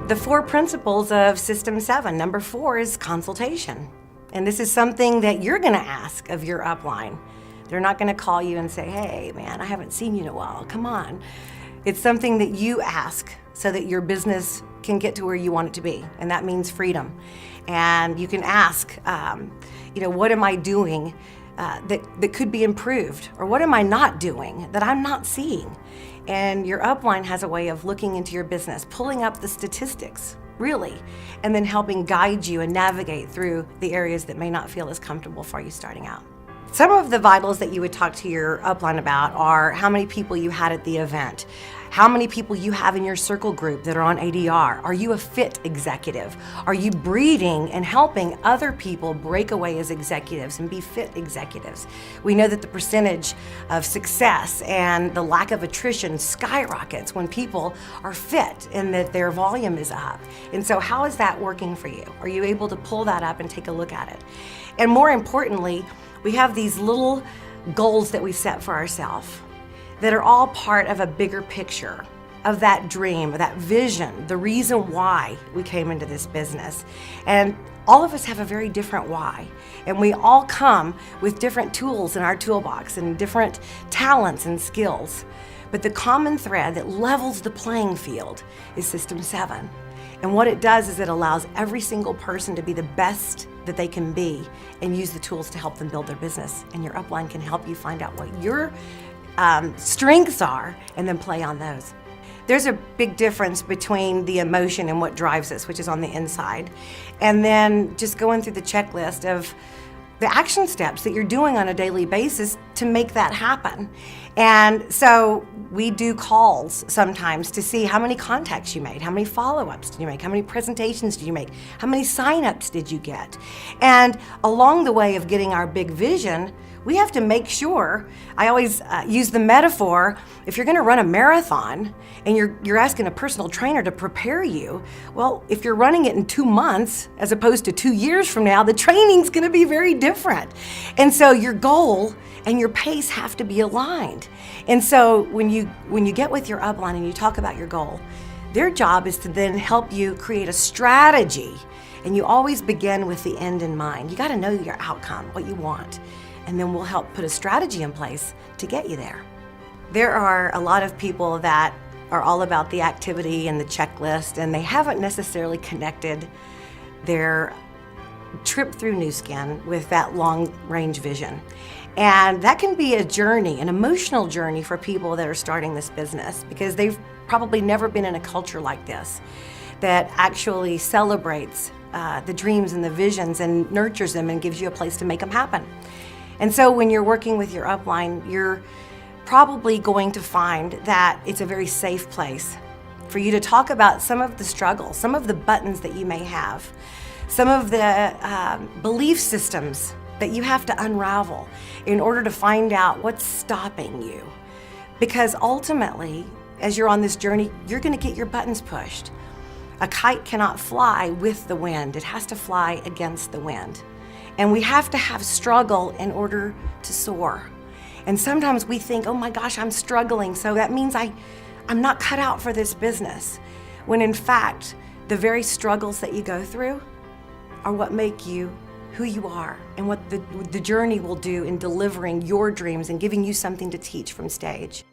The 4 principles of System 7. Number 4 is consultation. And this is something that you're going to ask of your upline. They're not going to call you and say, hey, man, I haven't seen you in a while. Come on. It's something that you ask so that your business can get to where you want it to be. And that means freedom. And you can ask, what am I doing that could be improved? Or what am I not doing that I'm not seeing? And your upline has a way of looking into your business, pulling up the statistics, really, and then helping guide you and navigate through the areas that may not feel as comfortable for you starting out. Some of the vitals that you would talk to your upline about are how many people you had at the event, how many people you have in your circle group that are on ADR. Are you a fit executive? Are you breeding and helping other people break away as executives and be fit executives? We know that the percentage of success and the lack of attrition skyrockets when people are fit and that their volume is up. And so how is that working for you? Are you able to pull that up and take a look at it? And more importantly, we have these little goals that we set for ourselves that are all part of a bigger picture of that dream, that vision, the reason why we came into this business. And all of us have a very different why. And we all come with different tools in our toolbox and different talents and skills. But the common thread that levels the playing field is System 7. And what it does is it allows every single person to be the best that they can be and use the tools to help them build their business. And your upline can help you find out what your strengths are and then play on those. There's a big difference between the emotion and what drives us, which is on the inside, and then just going through the checklist of the action steps that you're doing on a daily basis to make that happen. And so we do calls sometimes to see how many contacts you made, how many follow-ups did you make, how many presentations did you make, how many sign-ups did you get. And along the way of getting our big vision, we have to make sure, I always use the metaphor, if you're gonna run a marathon and you're asking a personal trainer to prepare you, well, if you're running it in 2 months as opposed to 2 years from now, the training's gonna be very different. And so your goal and your pace have to be aligned. And so when you get with your upline and you talk about your goal, their job is to then help you create a strategy. And you always begin with the end in mind. You gotta know your outcome, what you want. And then we'll help put a strategy in place to get you there. There are a lot of people that are all about the activity and the checklist, and they haven't necessarily connected their trip through Nu Skin with that long-range vision. And that can be a journey, an emotional journey for people that are starting this business because they've probably never been in a culture like this that actually celebrates the dreams and the visions and nurtures them and gives you a place to make them happen. And so when you're working with your upline, you're probably going to find that it's a very safe place for you to talk about some of the struggles, some of the buttons that you may have, some of the belief systems that you have to unravel in order to find out what's stopping you. Because ultimately, as you're on this journey, you're gonna get your buttons pushed. A kite cannot fly with the wind. It has to fly against the wind. And we have to have struggle in order to soar. And sometimes we think, oh my gosh, I'm struggling, so that means I'm not cut out for this business. When in fact, the very struggles that you go through are what make you who you are and what the journey will do in delivering your dreams and giving you something to teach from stage.